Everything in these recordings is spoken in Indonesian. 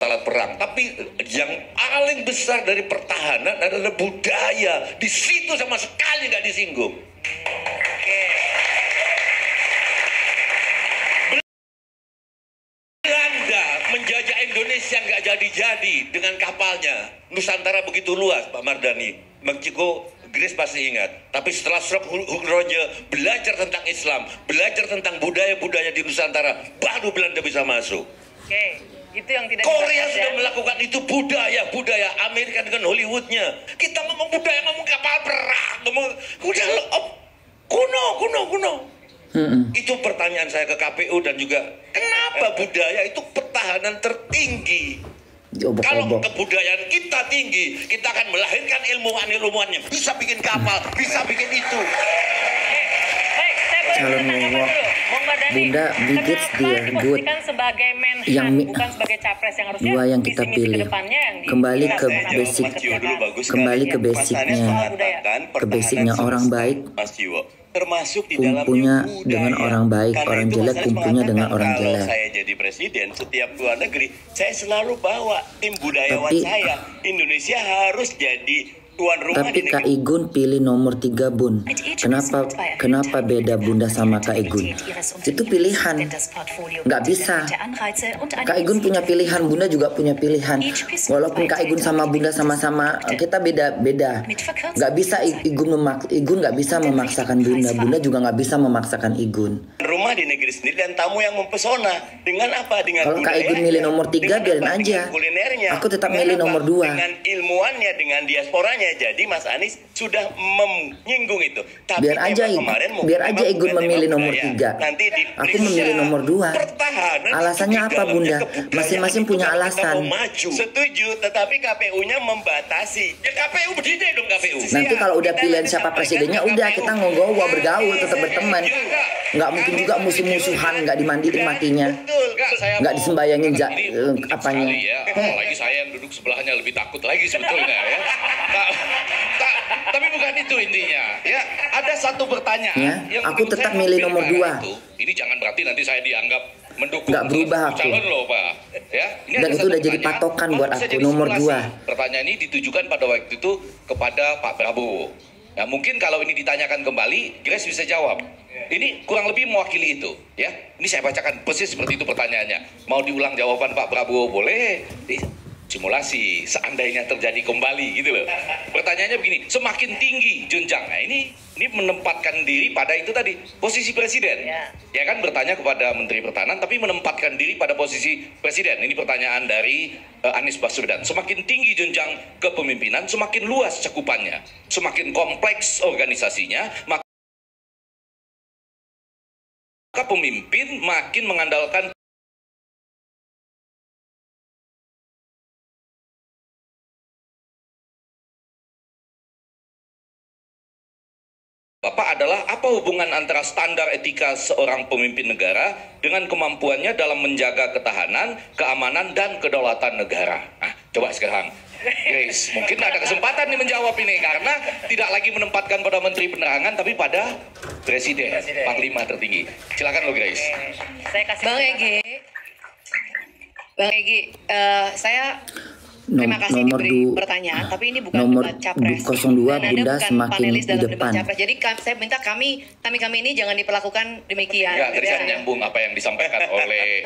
alat perang, tapi yang paling besar dari pertahanan adalah budaya. Di situ sama sekali nggak disinggung. Belanda menjajah Indonesia nggak jadi-jadi dengan kapalnya. Nusantara begitu luas, Pak Mardhani. Meksiko, Grace pasti ingat. Tapi setelah Hukroje belajar tentang Islam, belajar tentang budaya-budaya di Nusantara, baru Belanda bisa masuk. Itu yang tidak Korea sudah melakukan itu, budaya Amerika dengan Hollywoodnya. Kita ngomong budaya, ngomong kapal perang, ngomong udah kuno. Itu pertanyaan saya ke KPU dan juga kenapa budaya itu pertahanan tertinggi? Kalau kebudayaan kita tinggi, kita akan melahirkan ilmuwan yang bisa bikin kapal, bisa bikin itu. Calon Bunda bibit dia good yang bukan sebagai capres yang harusnya dua yang kita pilih kembali ke basicnya orang baik termasuk di dalam kumpunya dengan orang baik, orang jelek kumpunya dengan orang jelek. Saya jadi presiden setiap luar negeri saya selalu bawa tim budayawan saya. Indonesia harus jadi tuan rumah. Tapi Kak Igun pilih nomor 3 Bun. Kenapa beda Bunda sama Kak Igun? Itu pilihan. Nggak bisa. Kak Igun punya pilihan, Bunda juga punya pilihan. Walaupun Kak Igun sama Bunda sama-sama, kita beda-beda. Nggak bisa Igun nggak bisa memaksakan Bunda. Bunda juga nggak bisa memaksakan Igun. Rumah di negeri sendiri dan tamu yang mempesona. Dengan apa? Dengan kalau Kak Igun milih nomor 3 biarin aja. Kulinernya. Aku tetap milih nomor 2. Dengan ilmuannya, dengan diasporanya. Jadi Mas Anies sudah menyinggung itu. Tapi biar aja Igun memilih nomor 3. Aku memilih nomor 2. Alasannya apa Bunda? Masing-masing punya alasan. Setuju, tetapi KPU-nya membatasi. Ya KPU berdiri dong KPU. Nanti kalau udah pilihan siapa presidennya, udah kita ngogowo bergaul, tetap berteman. Nggak mungkin juga musuh-musuhan, nggak dimandiin matinya, nggak disembayangin apanya. Apalagi saya yang duduk sebelahnya lebih takut lagi sebetulnya ya. Tapi bukan itu intinya. Ya, ada satu pertanyaan ya, yang aku tetap milih nomor 2. Ini jangan berarti nanti saya dianggap mendukung. Nggak berubah aku. Calon loh, Pak. Ya, dan itu udah jadi patokan buat aku nomor 2. Pertanyaan ini ditujukan pada waktu itu kepada Pak Prabowo. Nah, mungkin kalau ini ditanyakan kembali, Grace bisa jawab. Ini kurang lebih mewakili itu, ya. Ini saya bacakan persis seperti itu pertanyaannya. Mau diulang jawaban Pak Prabowo boleh? Simulasi seandainya terjadi kembali gitu loh. Pertanyaannya begini, semakin tinggi jenjang. Nah, ini menempatkan diri pada itu tadi, posisi presiden. Ya kan, bertanya kepada Menteri Pertahanan tapi menempatkan diri pada posisi presiden. Ini pertanyaan dari Anies Baswedan. Semakin tinggi jenjang kepemimpinan, semakin luas cakupannya, semakin kompleks organisasinya, maka pemimpin makin mengandalkan Bapak adalah apa hubungan antara standar etika seorang pemimpin negara dengan kemampuannya dalam menjaga ketahanan, keamanan, dan kedaulatan negara. Nah, coba sekarang Grace, mungkin ada kesempatan nih menjawab ini karena tidak lagi menempatkan pada Menteri Penerangan tapi pada Presiden. Panglima tertinggi. Silakan lo Grace. Saya kasih Bang Egy, saya terima kasih diberi pertanyaan, tapi ini bukan nomor debat capres. 02 Bunda semakin di depan. Jadi saya minta kami ini jangan diperlakukan demikian. Ya, tadi saya nyambung apa yang disampaikan oleh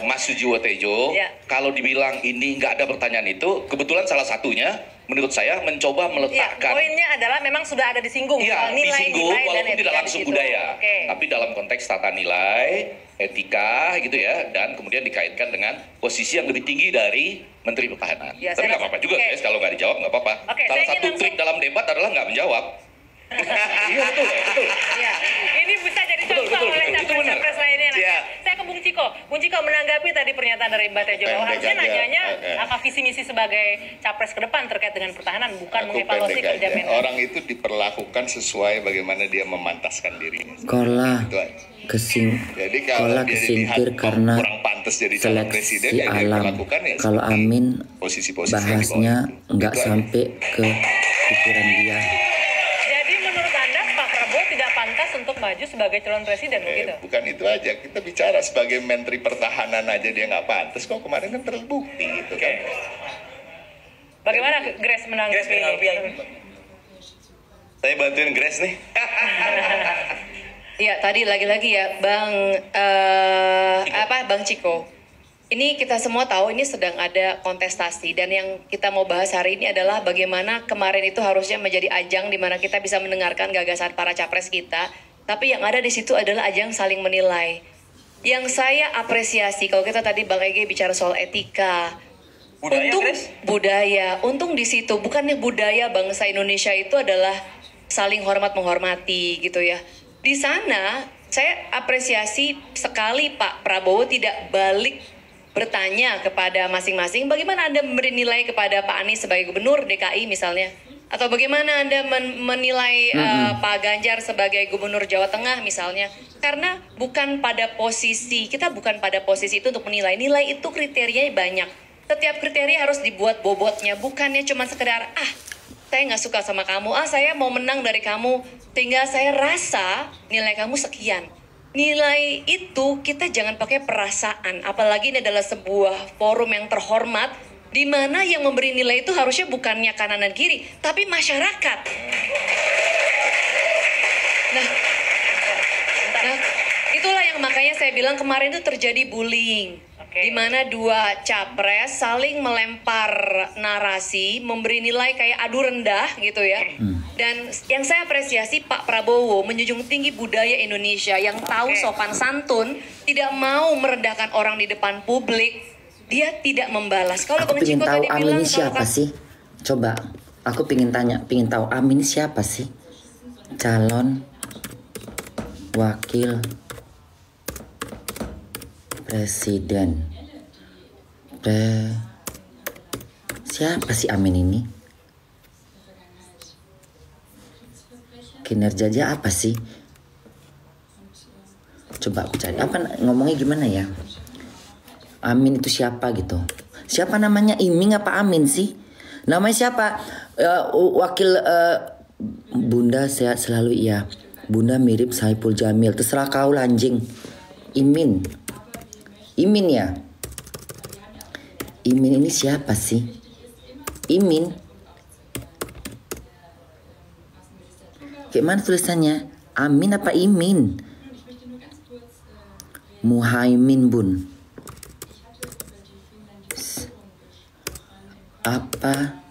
Mas Sujiwo Tejo. Kalau dibilang ini nggak ada pertanyaan itu, kebetulan salah satunya menurut saya mencoba meletakkan. Poinnya adalah memang sudah ada disinggung. Iya, disinggung walaupun tidak langsung budaya. Tapi dalam konteks tata nilai, etika gitu ya, dan kemudian dikaitkan dengan posisi yang lebih tinggi dari Menteri Pertahanan. Ya, tapi nggak apa-apa juga guys, kalau nggak dijawab nggak apa-apa. Salah satu trik dalam debat adalah nggak menjawab. Iya betul. Ya, ini bisa jadi contoh oleh capres-capres lainnya. Saya ke Bung Ciko. Bung Ciko menanggapi tadi pernyataan dari Mbak Tejo. Harusnya nanyanya apa visi misi sebagai capres ke depan terkait dengan pertahanan, bukan mengevaluasi kerja Menhan. Orang itu diperlakukan sesuai bagaimana dia memantaskan dirinya. Jadi kalau kesingkir karena seleksi alam. Kalau Amin bahasnya nggak sampai ke pikiran dia. Jadi menurut Anda Pak Prabowo tidak pantas untuk maju sebagai calon presiden begitu? Bukan itu aja, kita bicara sebagai Menteri Pertahanan aja dia nggak pantas kok, kemarin kan terbukti gitu kan. Bagaimana Grace menanggapi? Saya bantuin Grace nih. Ya tadi lagi-lagi ya Bang Ciko. Ini kita semua tahu ini sedang ada kontestasi dan yang kita mau bahas hari ini adalah bagaimana kemarin itu harusnya menjadi ajang di mana kita bisa mendengarkan gagasan para capres kita, tapi yang ada di situ adalah ajang saling menilai. Yang saya apresiasi kalau kita tadi Bang Ege bicara soal etika, untung di situ bukannya budaya bangsa Indonesia itu adalah saling hormat menghormati gitu ya. Di sana saya apresiasi sekali Pak Prabowo tidak balik bertanya kepada masing-masing bagaimana Anda memberi nilai kepada Pak Anies sebagai gubernur DKI misalnya, atau bagaimana Anda menilai Pak Ganjar sebagai gubernur Jawa Tengah misalnya, karena bukan pada posisi kita itu untuk menilai. Nilai itu kriterianya banyak, setiap kriteria harus dibuat bobotnya, bukannya cuma sekedar saya nggak suka sama kamu, saya mau menang dari kamu sehingga saya rasa nilai kamu sekian. Nilai itu kita jangan pakai perasaan, apalagi ini adalah sebuah forum yang terhormat di mana yang memberi nilai itu harusnya bukannya kanan dan kiri, tapi masyarakat. Nah, itulah yang makanya saya bilang kemarin itu terjadi bullying. Di mana dua capres saling melempar narasi, memberi nilai kayak adu rendah gitu ya. Dan yang saya apresiasi Pak Prabowo menjunjung tinggi budaya Indonesia yang tahu sopan santun, tidak mau merendahkan orang di depan publik. Dia tidak membalas. Kalau Aku pengen tahu Amin siapa sih? Coba, aku pengen tahu Amin siapa sih? Calon wakil presiden. Siapa sih Amin ini? Kinerjanya apa sih? Coba aku cari. Ngomongnya gimana ya? Amin itu siapa gitu? Siapa namanya? Iming apa Amin sih? Namanya siapa? Wakil Bunda sehat selalu ya. Bunda mirip Saipul Jamil. Terserah kau anjing. Imin ya. Imin ini siapa sih? Imin. Kayak mana tulisannya? Amin apa Imin? Muhaimin Bun. Apa?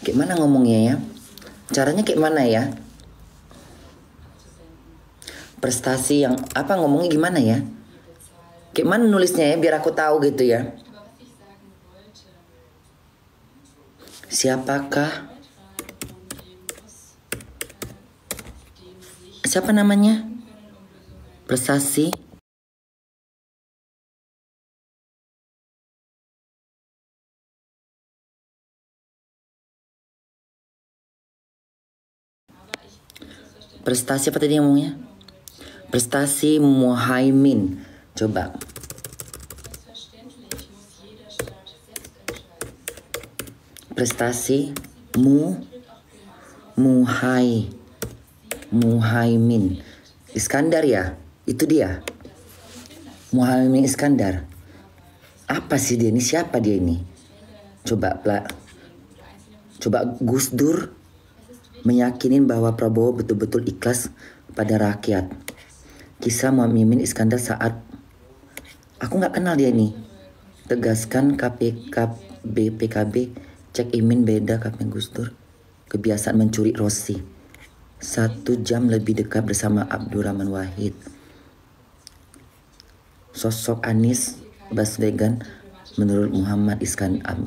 Kayak mana ngomongnya ya? Caranya kayak mana ya? Prestasi yang apa ngomongnya gimana ya? Kayak mana nulisnya ya biar aku tahu gitu ya. Siapakah? Siapa namanya? Prestasi Prestasi apa tadi ngomongnya? Prestasi Muhaimin. Coba. Prestasi Muhaimin Iskandar ya? Itu dia. Muhaimin Iskandar. Apa sih dia ini? Siapa dia ini? Coba Gus Dur meyakinin bahwa Prabowo betul-betul ikhlas pada rakyat. Kisah Muhaimin Iskandar saat aku nggak kenal dia ini. Tegaskan PKB cek Imin beda KP Gus Dur. Kebiasaan mencuri Rossi. 1 jam lebih dekat bersama Abdurrahman Wahid. Sosok Anies Baswedan menurut Muhammad Iskandar.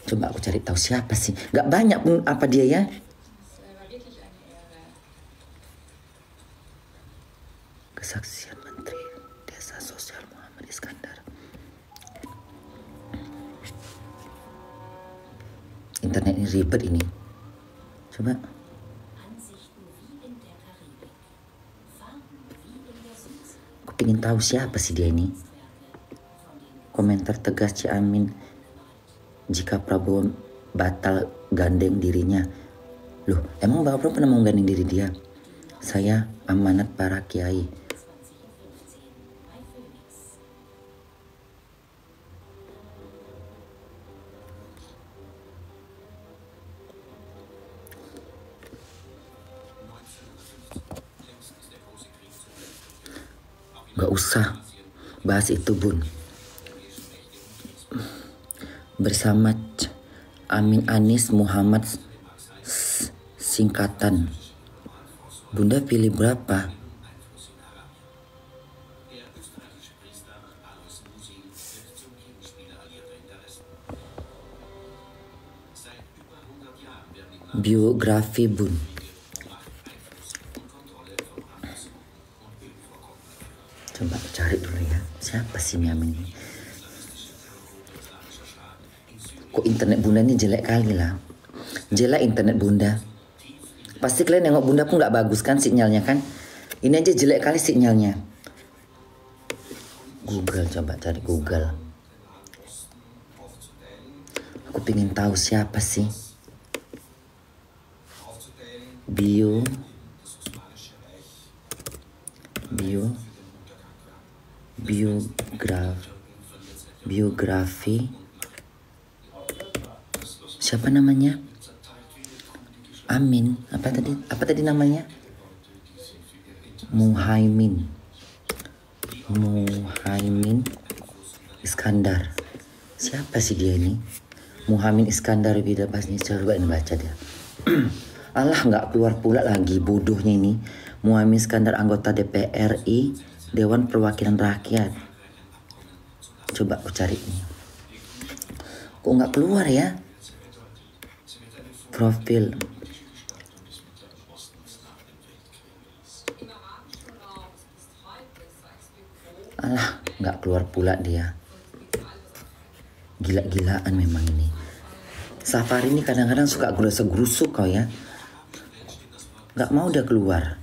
Coba aku cari tahu siapa sih. Gak banyak pun apa dia ya. Kesaksian Menteri Desa Sosial Muhammad Iskandar. Internet ini ribet ini. Coba. Aku pengen tahu siapa sih dia ini. Komentar tegas Ciamin jika Prabowo batal gandeng dirinya Loh, emang Bapak pernah menggandeng diri dia? Saya amanat para kiai. Gak usah bahas itu, Bun. Bersama Amin Anies Muhammad singkatan. Bunda pilih berapa? Biografi, Bun. Coba cari dulu ya. Siapa sih Amin ini? Kok internet Bunda ini jelek kali lah. Jelek internet Bunda. Pasti kalian nengok Bunda pun gak bagus kan sinyalnya kan. Ini aja jelek kali sinyalnya. Google, coba cari Google. Aku pengen tahu siapa sih. Biografi. Siapa namanya? Amin. Apa tadi namanya? Muhaimin Iskandar. Siapa sih dia ini? Muhaimin Iskandar beda bahasnya. Coba ini baca dia. Allah, nggak keluar pula lagi bodohnya ini. Muhaimin Iskandar, anggota DPR RI, Dewan Perwakilan Rakyat. Coba aku cari ini. Kok nggak keluar ya? Profil. Alah, nggak keluar pula dia. Gila-gilaan memang ini. Safari ini kadang-kadang suka gerusuk kau ya. Nggak mau udah keluar.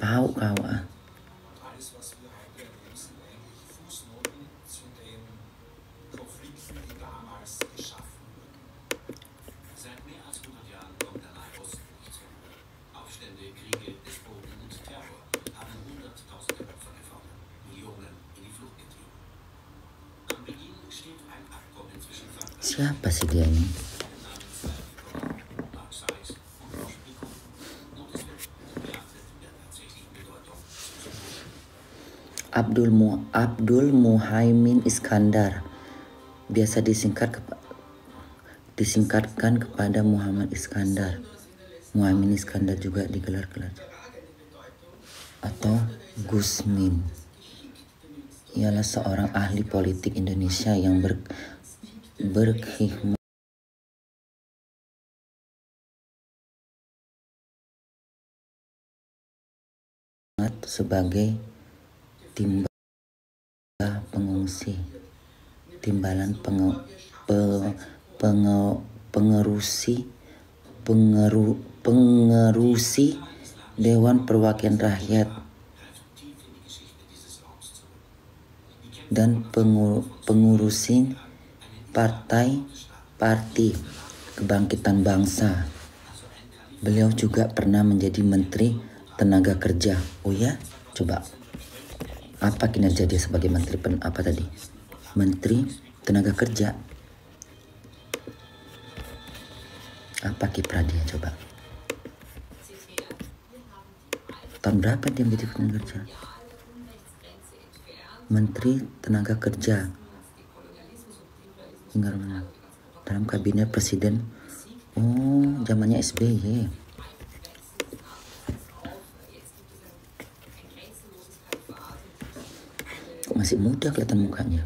Tahu kau ah. Siapa sih dia ini? Abdul Muhaimin Iskandar, biasa disingkatkan kepada Muhammad Iskandar. Muhaimin Iskandar juga digelar-gelar atau Gusmin. Ialah seorang ahli politik Indonesia yang berkhidmat sebagai pengerusi Dewan Perwakilan Rakyat dan pengurusi Parti Kebangkitan Bangsa. Beliau juga pernah menjadi Menteri Tenaga Kerja. Oh ya, coba. Apa kinerja dia sebagai Menteri Menteri Tenaga Kerja. Apa kiprah dia coba? Tahun berapa dia menjadi tenaga kerja? Menteri Tenaga Kerja. Hingga dalam kabinet presiden. Oh, zamannya SBY. Kok masih muda kelihatan mukanya.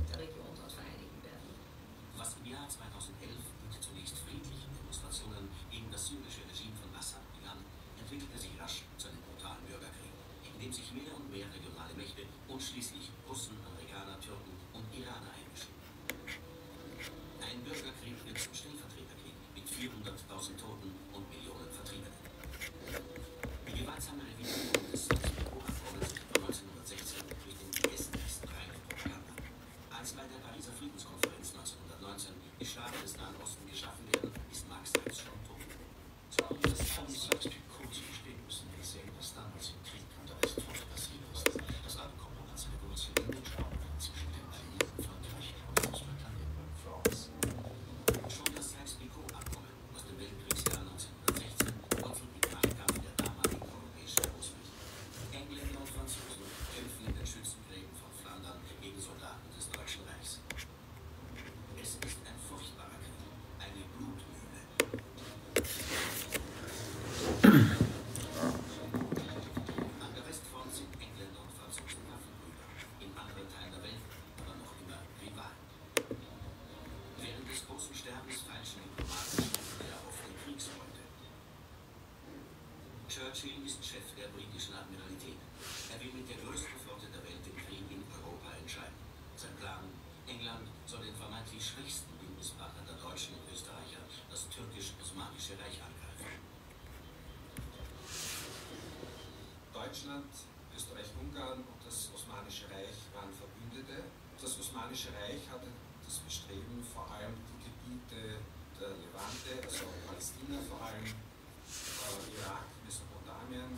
Deutschland, Österreich, Ungarn und das Osmanische Reich waren Verbündete. Das Osmanische Reich hatte das Bestreben, vor allem die Gebiete der Levante, also Palästina, vor allem Irak, Mesopotamien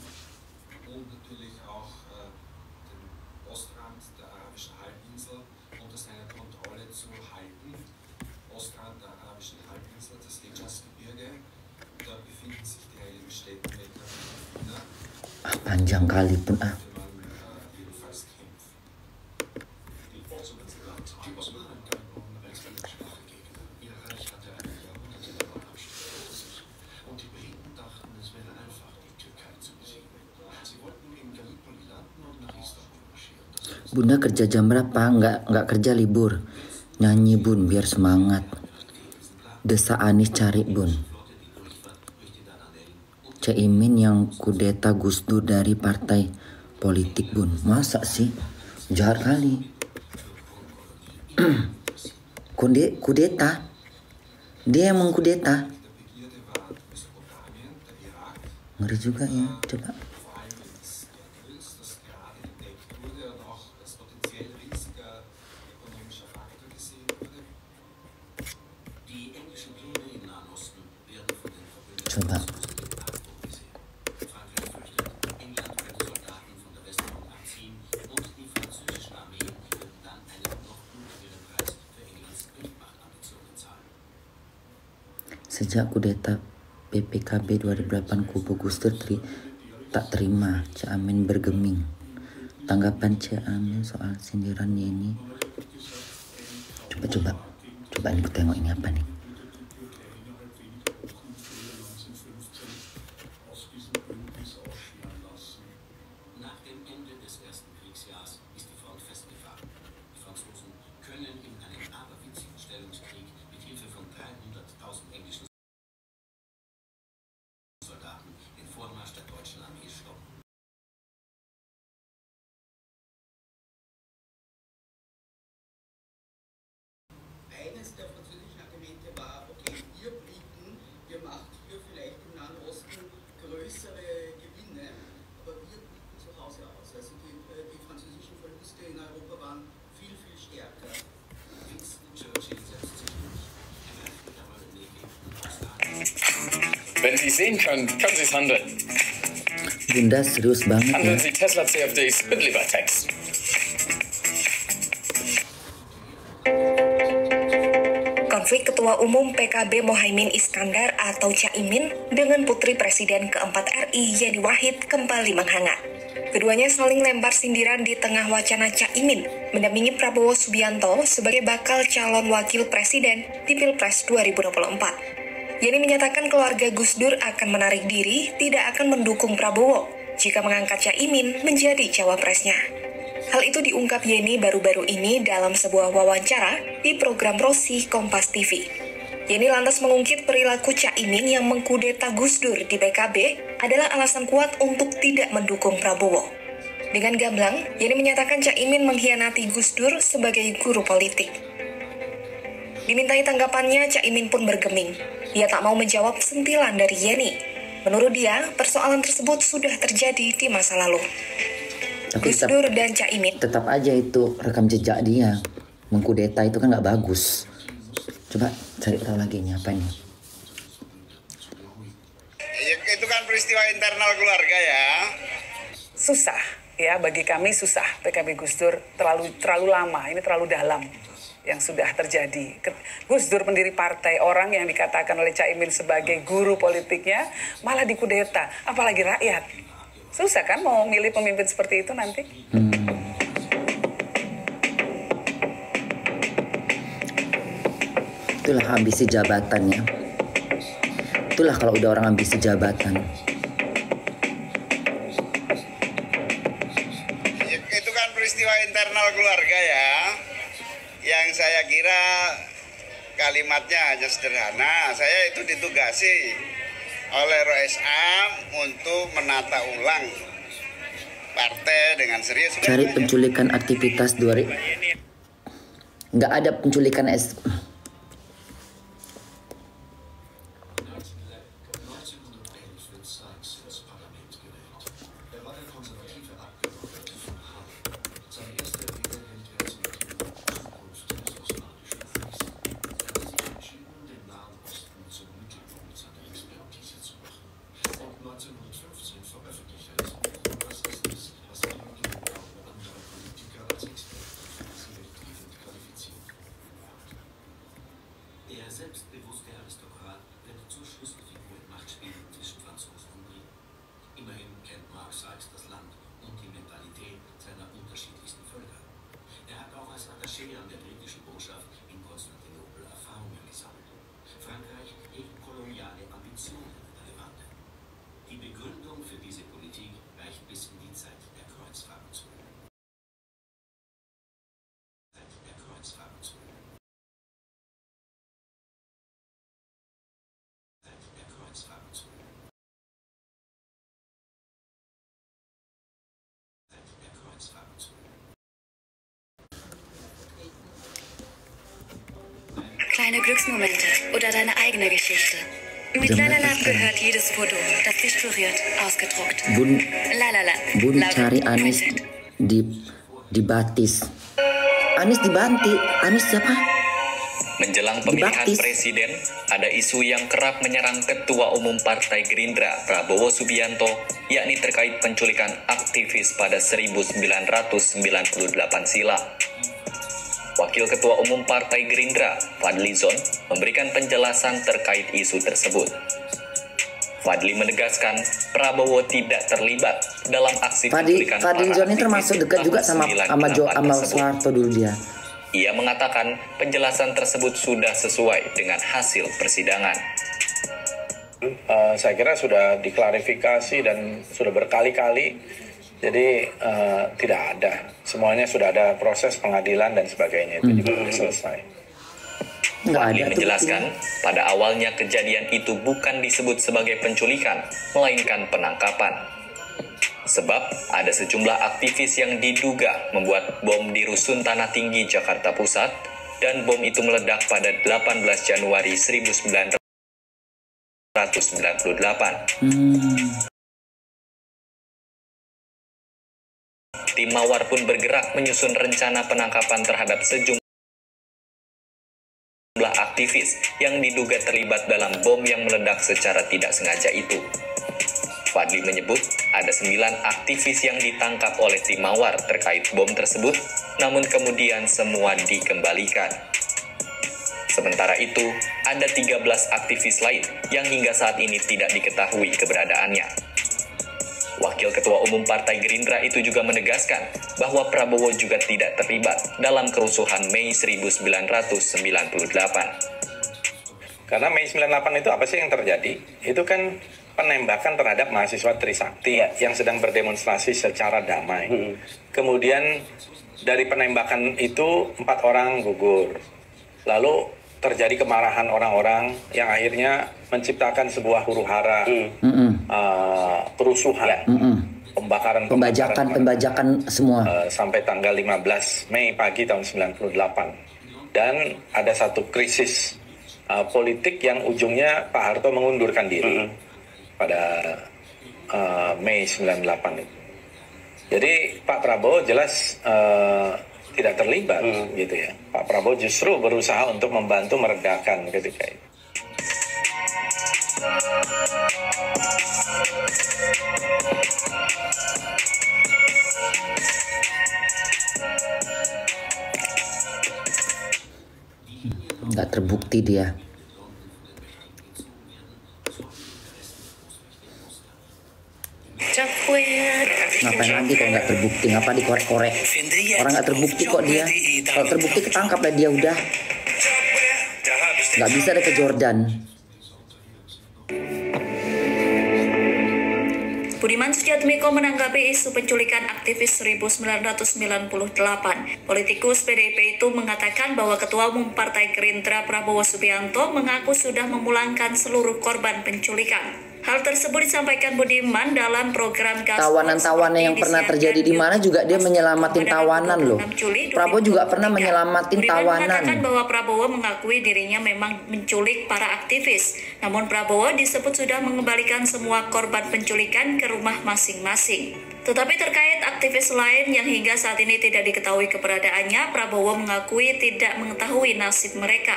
und natürlich auch den Ostrand der arabischen Halbinsel unter seiner Kontrolle zu halten. Ostrand der arabischen Halbinsel, das Hejaz-Gebirge, da befinden sich die heiligen Städte Mekka und Medina. Panjang kali pun ah. Bunda kerja jam berapa? Nggak kerja libur. Nyanyi bun biar semangat. Desa Anies cari bun. Caimin yang kudeta Gus Dur dari partai politik bun. Masa sih? Jahat kali. Kudeta. Dia yang mengkudeta. Ngeri juga ya. Coba. Coba. Sejak kudeta PPKB 2008 kubu Gus Dur tak terima, Caimin bergeming. Tanggapan Caimin soal sindiran Yeni. Coba ini tengok ini apa nih. Eines der französischen Argumente war, okay, ihr Briten, ihr macht hier vielleicht im Nahen Osten größere Gewinne, aber wir blicken zu Hause aus. Also die französischen Verluste in Europa waren viel, viel stärker. Wenn Sie sehen können, können Sie es handeln. Bunda serius banget ya. Handeln Sie Tesla CFDs mit Libertex. Konflik Ketua Umum PKB Mohaimin Iskandar atau Caimin dengan Putri Presiden keempat RI Yeni Wahid kembali menghangat. Keduanya saling lempar sindiran di tengah wacana Caimin mendampingi Prabowo Subianto sebagai bakal calon wakil presiden di Pilpres 2024. Yeni menyatakan keluarga Gus Dur akan menarik diri, tidak akan mendukung Prabowo jika mengangkat Caimin menjadi cawapresnya. Hal itu diungkap Yeni baru-baru ini dalam sebuah wawancara di program Rosi Kompas TV. Yeni lantas mengungkit perilaku Caimin yang mengkudeta Gus Dur di PKB adalah alasan kuat untuk tidak mendukung Prabowo. Dengan gamblang, Yeni menyatakan Caimin mengkhianati Gus Dur sebagai guru politik. Dimintai tanggapannya, Caimin pun bergeming. Dia tak mau menjawab sentilan dari Yeni. Menurut dia, persoalan tersebut sudah terjadi di masa lalu. Tapi Gus Dur dan Caimin tetap aja itu rekam jejak dia. Mengkudeta itu kan nggak bagus. Coba cari tahu lagi ini apa nih. Itu kan peristiwa internal keluarga ya. Susah ya, bagi kami susah. PKB Gus Dur terlalu lama, ini terlalu dalam yang sudah terjadi. Gus Dur pendiri partai, orang yang dikatakan oleh Caimin sebagai guru politiknya malah dikudeta, apalagi rakyat. Susah kan mau milih pemimpin seperti itu nanti? Itulah ambisi jabatannya. Itulah kalau udah orang ambisi jabatan. Itu kan peristiwa internal keluarga ya. Yang saya kira kalimatnya hanya sederhana. Saya itu ditugasi oleh RSA untuk menata ulang partai dengan serius. Cari penculikan aktivitas 2000. Nggak ada penculikan Selbstbewusste Aristokrat wird zur Schlüsselfigur im Machtspiel zwischen Franzosen und Briten. Immerhin kennt Marx Sykes das Land und die Mentalität seiner unterschiedlichsten Völker. Er hat auch als Attaché an der britischen Botschaft in Konstantinopel Erfahrungen gesammelt. Frankreich hegt koloniale Ambitionen in der Levante. Die Begründung für diese Politik reicht bis in die Zeit der Kreuzfahrten zurück. Kleine Glücksmomente oder deine eigene Geschichte. Mit Lalaland gehört jedes Foto, das dich berührt, ausgedruckt. Bun cari Anies dibatis. Anies dibanti. Anies siapa? Menjelang pemilihan presiden, ada isu yang kerap menyerang Ketua Umum Partai Gerindra, Prabowo Subianto, yakni terkait penculikan aktivis pada 1998 silam. Wakil Ketua Umum Partai Gerindra, Fadli Zon, memberikan penjelasan terkait isu tersebut. Fadli menegaskan Prabowo tidak terlibat dalam aksi penculikan Fadli Zon ini termasuk dekat juga sama Soeharto dulu dia. Ia mengatakan penjelasan tersebut sudah sesuai dengan hasil persidangan. Saya kira sudah diklarifikasi dan sudah berkali-kali, jadi tidak ada. Semuanya sudah ada proses pengadilan dan sebagainya, itu juga sudah selesai. Fadli menjelaskan, pada awalnya kejadian itu bukan disebut sebagai penculikan, melainkan penangkapan. Sebab ada sejumlah aktivis yang diduga membuat bom di Rusun Tanah Tinggi, Jakarta Pusat, dan bom itu meledak pada 18 Januari 1998. Tim Mawar pun bergerak menyusun rencana penangkapan terhadap sejumlah aktivis yang diduga terlibat dalam bom yang meledak secara tidak sengaja itu. Fadli menyebut ada 9 aktivis yang ditangkap oleh tim Mawar terkait bom tersebut, namun kemudian semua dikembalikan. Sementara itu, ada 13 aktivis lain yang hingga saat ini tidak diketahui keberadaannya. Wakil Ketua Umum Partai Gerindra itu juga menegaskan bahwa Prabowo juga tidak terlibat dalam kerusuhan Mei 1998. Karena Mei 98 itu apa sih yang terjadi? Itu kan penembakan terhadap mahasiswa Trisakti yang sedang berdemonstrasi secara damai. Kemudian dari penembakan itu 4 orang gugur. Lalu terjadi kemarahan orang-orang yang akhirnya menciptakan sebuah huru-hara, kerusuhan, pembajakan semua. Sampai tanggal 15 Mei pagi tahun 98. Dan ada satu krisis politik yang ujungnya Pak Harto mengundurkan diri pada Mei 98 itu. Jadi Pak Prabowo jelas tidak terlibat gitu ya. Pak Prabowo justru berusaha untuk membantu meredakan ketika itu. Nggak terbukti dia. Ngapain lagi kalau nggak terbukti? Ngapa dikorek-korek? Orang nggak terbukti kok dia. Kalau terbukti ketangkap lah dia udah. Nggak bisa ada ke Jordan. Budiman Sujatmiko menanggapi isu penculikan aktivis 1998. Politikus PDIP itu mengatakan bahwa Ketua Umum Partai Gerindra Prabowo Subianto mengaku sudah memulangkan seluruh korban penculikan. Hal tersebut disampaikan Budiman dalam program tawanan-tawanan yang pernah terjadi di mana juga dia menyelamatin tawanan loh. Prabowo juga pernah menyelamatin tawanan. Mengatakan bahwa Prabowo mengakui dirinya memang menculik para aktivis. Namun Prabowo disebut sudah mengembalikan semua korban penculikan ke rumah masing-masing. Tetapi terkait aktivis lain yang hingga saat ini tidak diketahui keberadaannya, Prabowo mengakui tidak mengetahui nasib mereka.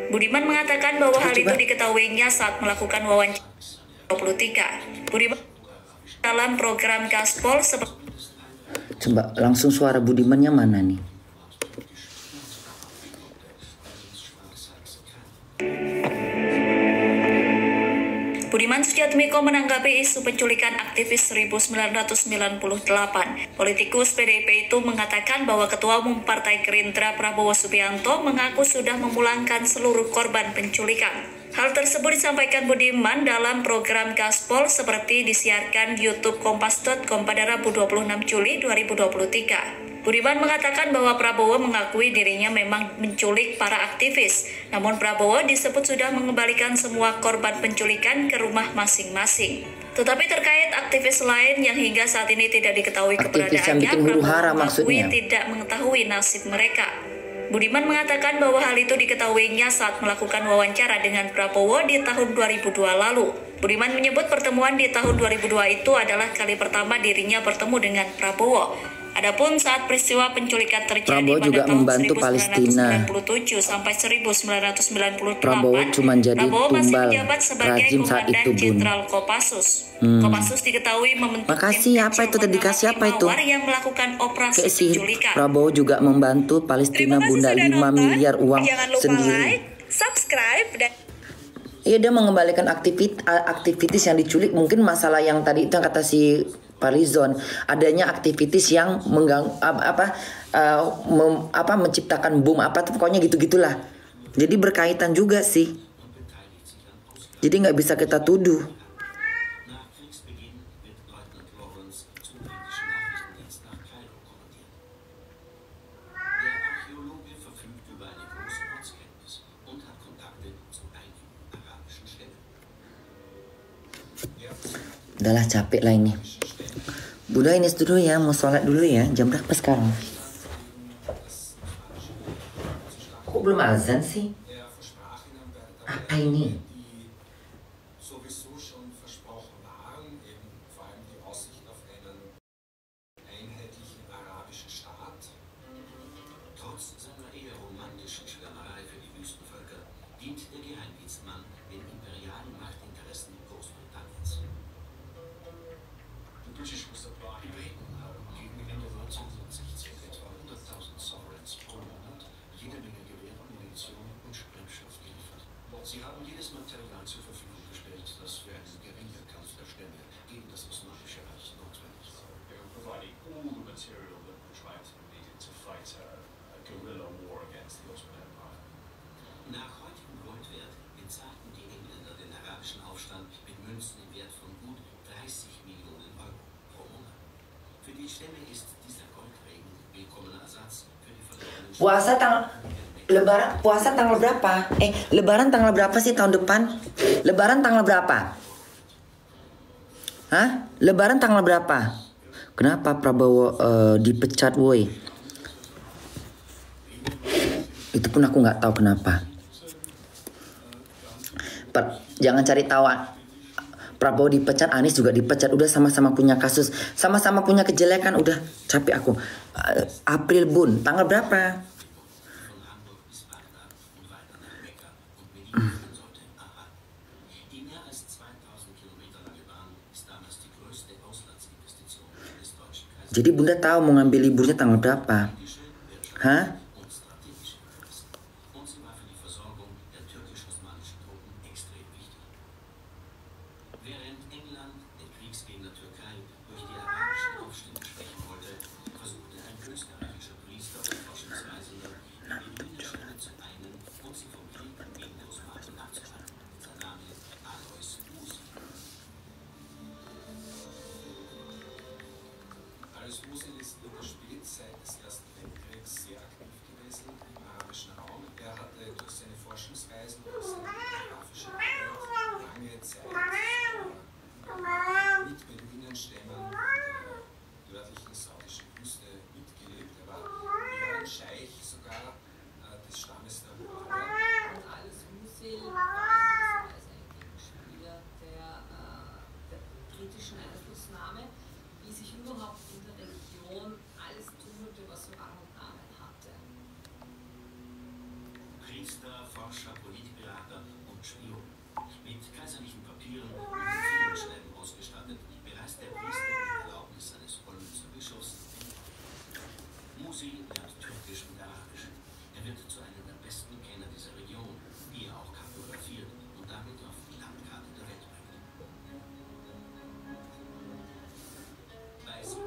Budiman mengatakan bahwa hal itu diketahuinya saat melakukan wawancara 23. Budiman dalam program Gaspol Coba langsung suara Budimannya mana nih? Budiman Sujatmiko menanggapi isu penculikan aktivis 1998. Politikus PDIP itu mengatakan bahwa Ketua Umum Partai Gerindra Prabowo Subianto mengaku sudah memulangkan seluruh korban penculikan. Hal tersebut disampaikan Budiman dalam program Gaspol seperti disiarkan YouTube Kompas.com pada Rabu 26 Juli 2023. Budiman mengatakan bahwa Prabowo mengakui dirinya memang menculik para aktivis. Namun Prabowo disebut sudah mengembalikan semua korban penculikan ke rumah masing-masing. Tetapi terkait aktivis lain yang hingga saat ini tidak diketahui keberadaannya, Prabowo mengakui tidak mengetahui nasib mereka. Budiman mengatakan bahwa hal itu diketahuinya saat melakukan wawancara dengan Prabowo di tahun 2002 lalu. Budiman menyebut pertemuan di tahun 2002 itu adalah kali pertama dirinya bertemu dengan Prabowo. Adapun saat peristiwa penculikan terjadi Prabowo juga pada tahun membantu 1997 sampai 1998, Prabowo cuma jadi masih tumbal menjabat sebagai rajim saat Komandan itu, Bun. Jenderal Kopassus. Kopassus diketahui membentuk Makasih, apa itu tadi dikasih apa itu? yang melakukan operasi penculikan. Prabowo juga membantu Palestina Bunda 5 miliar uang Jangan lupa sendiri. like, subscribe, dan Iya, dia mengembalikan aktivitis yang diculik. Mungkin masalah yang tadi itu yang kata si Parizon, adanya aktivitis yang menciptakan bom pokoknya gitu-gitulah. Jadi berkaitan juga sih. Jadi nggak bisa kita tuduh. Udahlah, capek lah ini. Bunda ini dulu ya, mau sholat dulu ya. Jam berapa sekarang? Kok belum azan sih? Apa ini? Sie haben jedes Material zur Verfügung gestellt, das für einen Guerillakampf der Stämme gegen das Osmanische Reich notwendig war. They were providing all the material that the tribes needed to fight a guerrilla war against the Ottoman Empire. Nach heutigem Goldwert bezahlten die Engländer den arabischen Aufstand mit Münzen im Wert von gut 30 Millionen Euro pro Monat. Für die Stämme ist dieser Goldregen willkommener Ersatz für die verlorenen Puasa tanggal berapa? Lebaran tanggal berapa sih tahun depan? Lebaran tanggal berapa? Hah? Lebaran tanggal berapa? Kenapa Prabowo dipecat, woi? Itu pun aku nggak tahu kenapa. Jangan cari tahu. Prabowo dipecat, Anies juga dipecat. Udah sama-sama punya kasus, sama-sama punya kejelekan. Udah capek aku. April, Bun, tanggal berapa? Jadi Bunda tahu mau ngambil liburnya tanggal berapa? Hah? Alois Musil ist in der Spätzeit des Ersten Weltkriegs sehr aktiv gewesen im arabischen Raum. Er hatte durch seine Forschungsreisen, durch seine geografische Arbeit lange Zeit mit Beduinenstämmen der nördlichen saudischen Küste mitgelebt. Er war eher ein Scheich sogar des Stammes der Araber. Und Al-Musil war ein Gegenspieler der britischen Einflussnahme, wie sich überhaupt in der Region alles tummelte, was so Rang und Namen hatte. Priester, Forscher, Politberater und Spion. Mit kaiserlichen Papieren und Führungsschreiben ausgestattet, bereist der Priester mit Erlaubnis seines Olmützer Bischofs. Musil lernt Türkisch und Arabisch. Er wird zu einem der besten Kenner dieser Region, die er auch kartografiert und damit auf die Landkarte der Welt bringt. Bei 7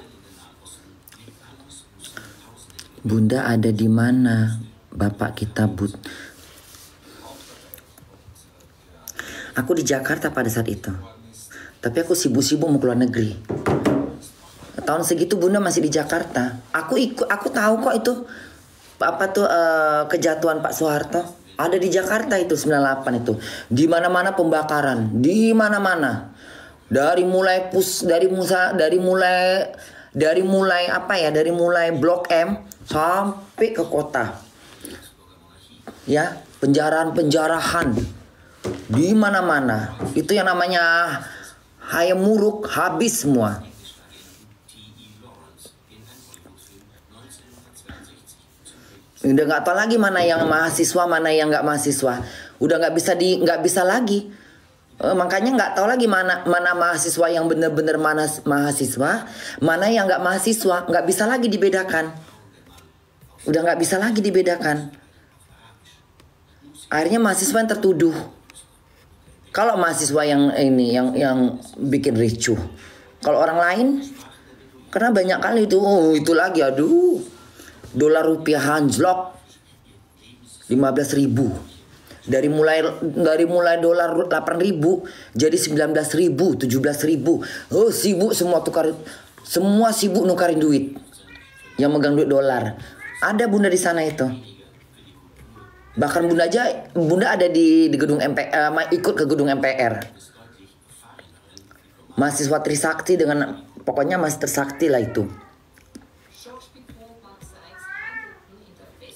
in den Nahen Osten lebt Al-Musil Tausende. Bunda ada di mana? Bapak kita Aku di Jakarta pada saat itu. Tapi aku sibuk-sibuk mau keluar negeri. Tahun segitu Bunda masih di Jakarta. Aku tahu kok itu kejatuhan Pak Soeharto. Ada di Jakarta itu 98 itu. Di mana-mana pembakaran, di mana-mana. Dari mulai Blok M sampai ke kota. Ya, penjarahan di mana-mana. Itu yang namanya hayam muruk, habis semua. Udah nggak tahu lagi mana yang mahasiswa, mana yang nggak mahasiswa. Udah nggak bisa lagi. Makanya nggak tahu lagi mana mahasiswa yang benar-benar mahasiswa, mana yang nggak mahasiswa. Nggak bisa lagi dibedakan. Udah nggak bisa lagi dibedakan. Akhirnya mahasiswa yang tertuduh. Kalau mahasiswa yang bikin ricuh. Kalau orang lain, karena banyak kali itu, itu lagi, aduh, dolar rupiah anjlok 15.000. Dari mulai dolar 8.000 jadi 19.000, 17.000. Oh, sibuk semua sibuk nukarin duit. Yang megang duit dolar. Ada Bunda di sana itu. Bahkan Bunda ada di gedung MPR, ikut ke gedung MPR. Mahasiswa Trisakti dengan pokoknya masih tersakti lah itu.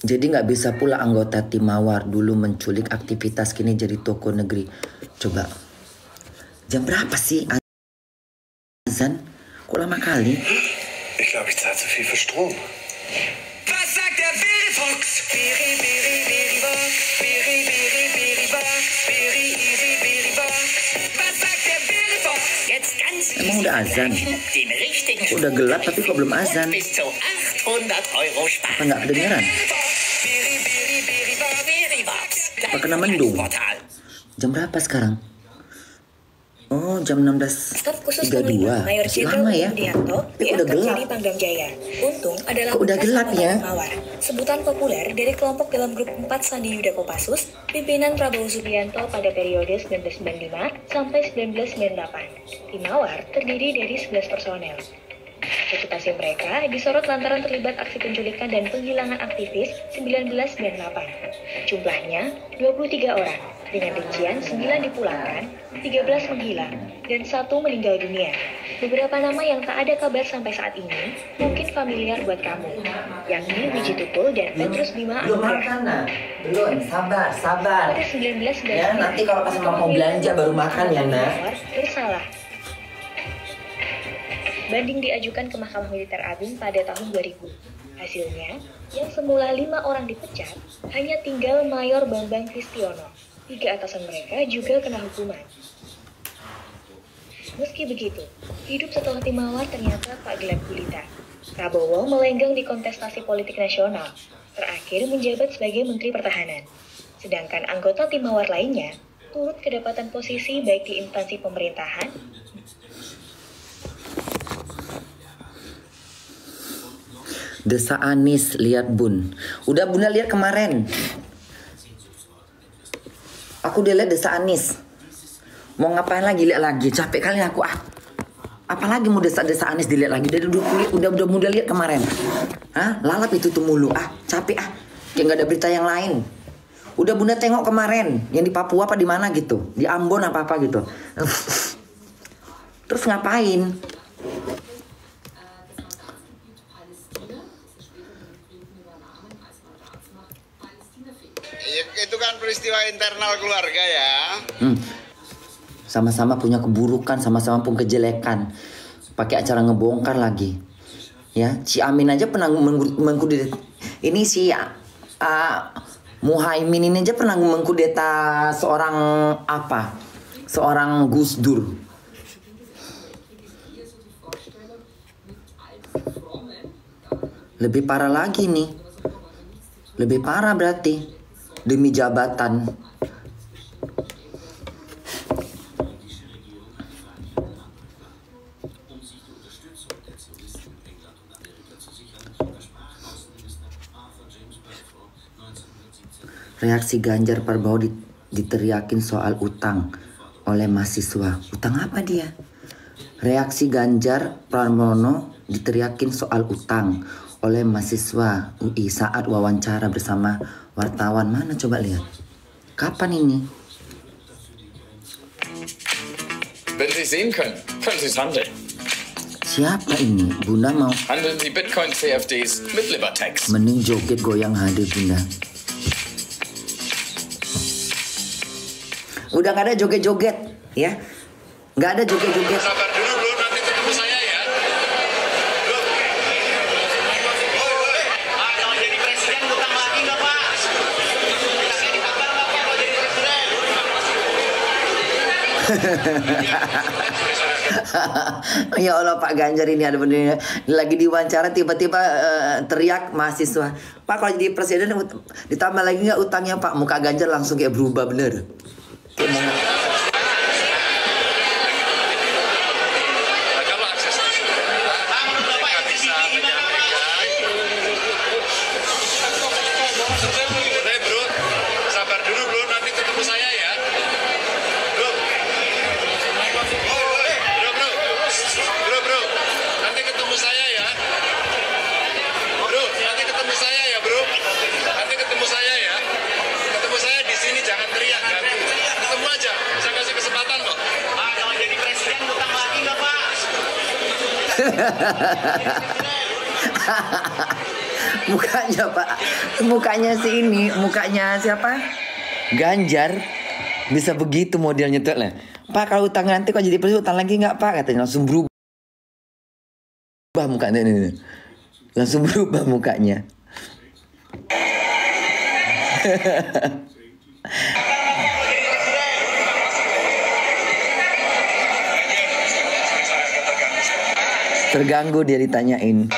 Jadi nggak bisa pula anggota tim Mawar dulu menculik aktivitas kini jadi toko negeri. Coba jam berapa sih azan? Kok lama kali? Ich glaube, ich zahle zu viel für Strom. Was sagt der Berifox? Beri, Beri, Beribox. Beri, Beri, Beribox. Beri, Beri, Beribox. Was sagt der Berifox? Jetzt ganz Emang udah azan? den richtigen Udah gelap tapi kok belum azan? bis zu 800 Euro sparen. Apa nggak kedengeran? Apa kena mendung? Jam berapa sekarang? Oh, jam 16.32. Masih lama ya? Tapi udah gelap. Kok udah gelap ya? Sebutan populer dari kelompok dalam grup 4 Sandi Yuda Kopassus, pimpinan Prabowo Subianto pada periode 1995 sampai 1998. Tim Mawar terdiri dari 11 personel. Reputasi mereka disorot lantaran terlibat aksi penculikan dan penghilangan aktivis 1998. Jumlahnya 23 orang, dengan rincian 9 dipulangkan, 13 menghilang, dan 1 meninggal dunia. Beberapa nama yang tak ada kabar sampai saat ini mungkin familiar buat kamu, yakni Wiji Tukul dan Petrus Bima Anugrah. Belum, sabar. Pada 1999, Ya, nanti kalau pas mau belanja baru makan ya, Nak. bersalah. Banding diajukan ke Mahkamah Militer Agung pada tahun 2000. Hasilnya, yang semula 5 orang dipecat, hanya tinggal Mayor Bambang Kristiono. 3 atasan mereka juga kena hukuman. Meski begitu, hidup setelah Tim Mawar ternyata tak gelap gulita. Prabowo melenggang di kontestasi politik nasional, terakhir menjabat sebagai Menteri Pertahanan. Sedangkan anggota Tim Mawar lainnya turut kedapatan posisi baik di instansi pemerintahan, Desa Anis, lihat Bun. Udah Bunda lihat kemarin. Aku udah lihat Desa Anis. Mau ngapain lagi, lihat lagi. Capek kali aku Apalagi mau Desa Anis dilihat lagi. Udah Bunda lihat kemarin. Lalap itu tuh mulu. Capek Kayak nggak ada berita yang lain. Udah Bunda tengok kemarin. Yang di Papua apa di mana gitu. Di Ambon apa gitu. Terus ngapain? Itu kan peristiwa internal keluarga ya. Sama-sama punya keburukan, sama-sama pun kejelekan. Pakai acara ngebongkar lagi. Ya, si Amin aja pernah mengkudeta. Ini si Muhaimin ini aja pernah mengkudeta seorang apa? Seorang Gus Dur. Lebih parah lagi nih. Lebih parah berarti. Demi jabatan. Reaksi Ganjar Pranowo diteriakin soal utang oleh mahasiswa. Utang apa dia? Reaksi Ganjar Pranowo diteriakin soal utang oleh mahasiswa UI saat wawancara bersama wartawan. Mana coba lihat. Kapan ini? Wenn Sie sehen können, können Sie es handeln. Siapa ini? Bunda mau Handeln Sie Bitcoin-CFDs mit Libertex. mending joget goyang hadir Bunda. Udah gak ada joget-joget ya. Gak ada joget-joget. Sabar dulu bro, nanti ketemu saya ya. Bro. Kalau jadi presiden utang lagi nggak Pak? Utangnya ditambah nggak Pak kalau jadi presiden? Ya Allah, Pak Ganjar ini ada bener lagi diwawancara tiba-tiba teriak mahasiswa, Pak kalau jadi presiden ditambah lagi nggak utangnya Pak? Muka Ganjar langsung kayak berubah bener. Mukanya Pak, mukanya si ini, mukanya siapa? Ganjar bisa begitu modelnya tuh lah. Pak kalau utang nanti kok jadi presiden utang lagi nggak Pak? Katanya langsung berubah mukanya ini, langsung berubah mukanya. Terganggu dia ditanyain.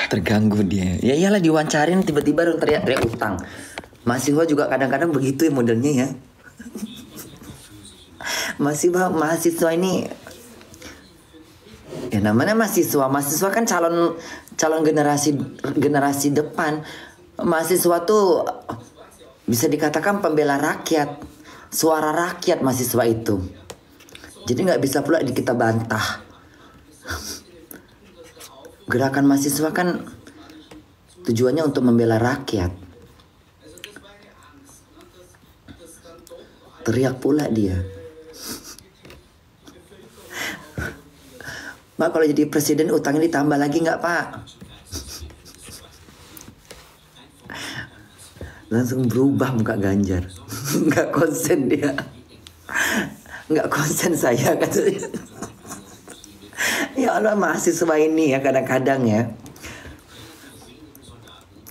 Terganggu dia. Ya iyalah diwawancarin tiba-tiba dong teriak-teriak utang. Mahasiswa juga kadang-kadang begitu ya modelnya ya. Mahasiswa ini ya namanya mahasiswa kan calon generasi depan. Mahasiswa tuh bisa dikatakan pembela rakyat, suara rakyat mahasiswa itu. Jadi nggak bisa pula kita bantah. Gerakan mahasiswa kan tujuannya untuk membela rakyat. Teriak pula dia. Pak kalau jadi presiden utangnya ditambah lagi nggak Pak? Langsung berubah muka Ganjar. Nggak konsen dia. Nggak konsen saya katanya. Ya Allah mahasiswa ini ya kadang-kadang ya.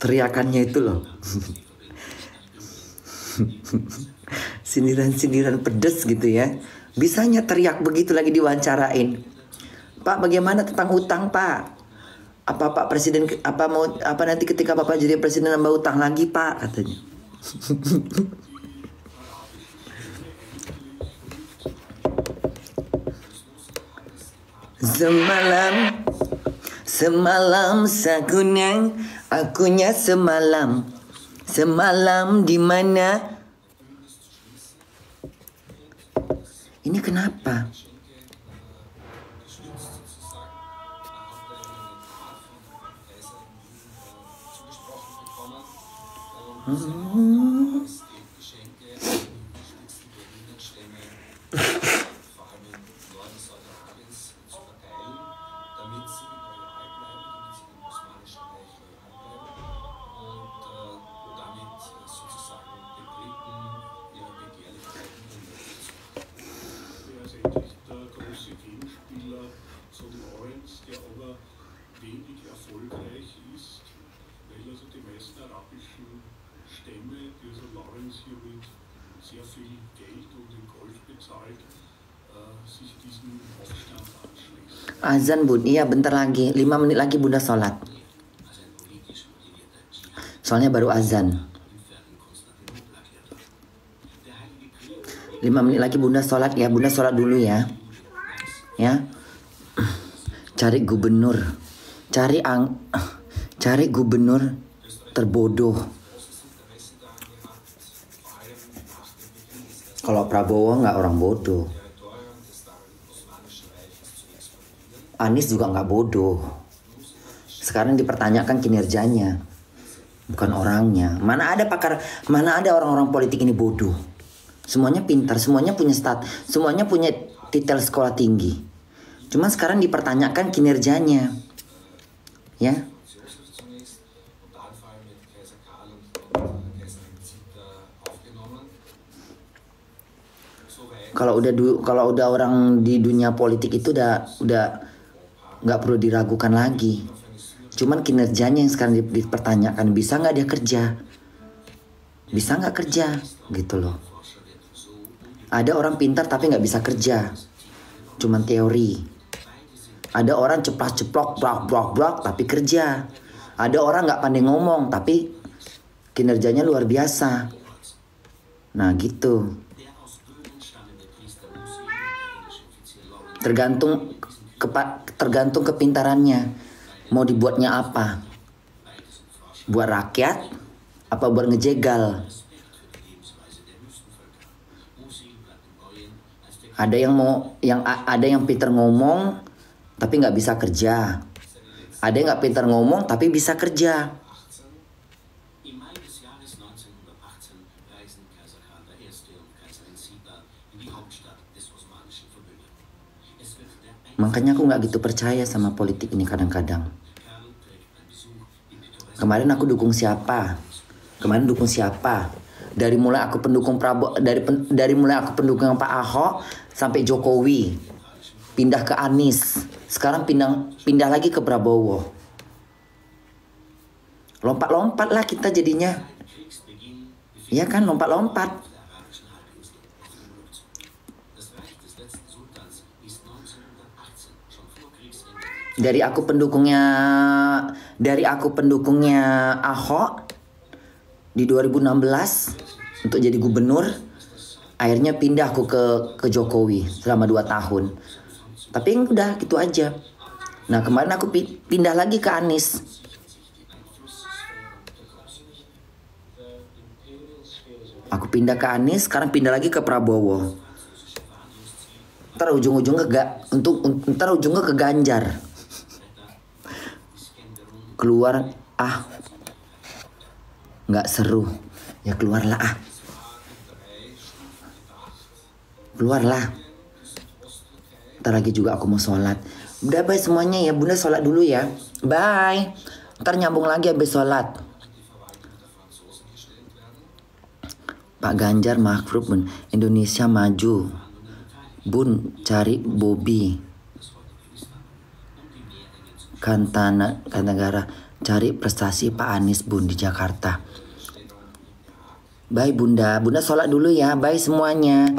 Teriakannya itu loh. Sindiran-sindiran pedes gitu ya. Bisanya teriak begitu lagi diwawancarain. Pak bagaimana tentang utang Pak? Apa Pak Presiden apa nanti ketika Bapak jadi presiden nambah utang lagi Pak katanya. Semalam akunya semalam di mana? Ini kenapa? Azan Bun, iya bentar lagi, 5 menit lagi Bunda sholat. Soalnya baru azan. 5 menit lagi Bunda sholat ya, Bunda sholat dulu ya. Ya. Cari gubernur, cari gubernur terbodoh. Kalau Prabowo nggak orang bodoh. Anies juga nggak bodoh. Sekarang dipertanyakan kinerjanya, bukan orangnya. Mana ada orang-orang politik ini bodoh. Semuanya pintar, semuanya punya semuanya punya titel sekolah tinggi. Cuma sekarang dipertanyakan kinerjanya, ya. Kalau udah orang di dunia politik itu udah nggak perlu diragukan lagi. Cuman kinerjanya yang sekarang dipertanyakan, bisa nggak dia kerja, bisa nggak kerja, gitu loh. Ada orang pintar tapi nggak bisa kerja, cuman teori. Ada orang ceplok blak tapi kerja. Ada orang nggak pandai ngomong tapi kinerjanya luar biasa. Nah gitu. Tergantung kepintarannya. Mau dibuatnya apa? Buat rakyat apa buat ngejegal? Ada yang pintar ngomong tapi nggak bisa kerja. Ada yang nggak pintar ngomong tapi bisa kerja. Makanya aku nggak gitu percaya sama politik ini kadang-kadang. Kemarin aku dukung siapa? Dari mulai aku pendukung Prabowo, dari mulai aku pendukung Pak Ahok sampai Jokowi, pindah ke Anies, sekarang pindah lagi ke Prabowo. Lompat-lompat lah kita jadinya, iya kan, lompat-lompat. Dari aku pendukungnya Ahok di 2016 untuk jadi gubernur, akhirnya pindah aku ke Jokowi selama 2 tahun. Tapi udah gitu aja. Nah kemarin aku pindah lagi ke Anies. Aku pindah ke Anies, sekarang pindah lagi ke Prabowo. Ntar ujung-ujungnya ke Ganjar. Keluar nggak seru ya, keluarlah ntar lagi juga aku mau sholat. Udah bye semuanya ya, Bunda sholat dulu ya, bye, ntar nyambung lagi habis sholat. Pak Ganjar Mahfud Bun, Indonesia maju Bun, cari Bobi Kantagara, cari prestasi Pak Anies Bun di Jakarta. Bye Bunda sholat dulu ya, bye semuanya.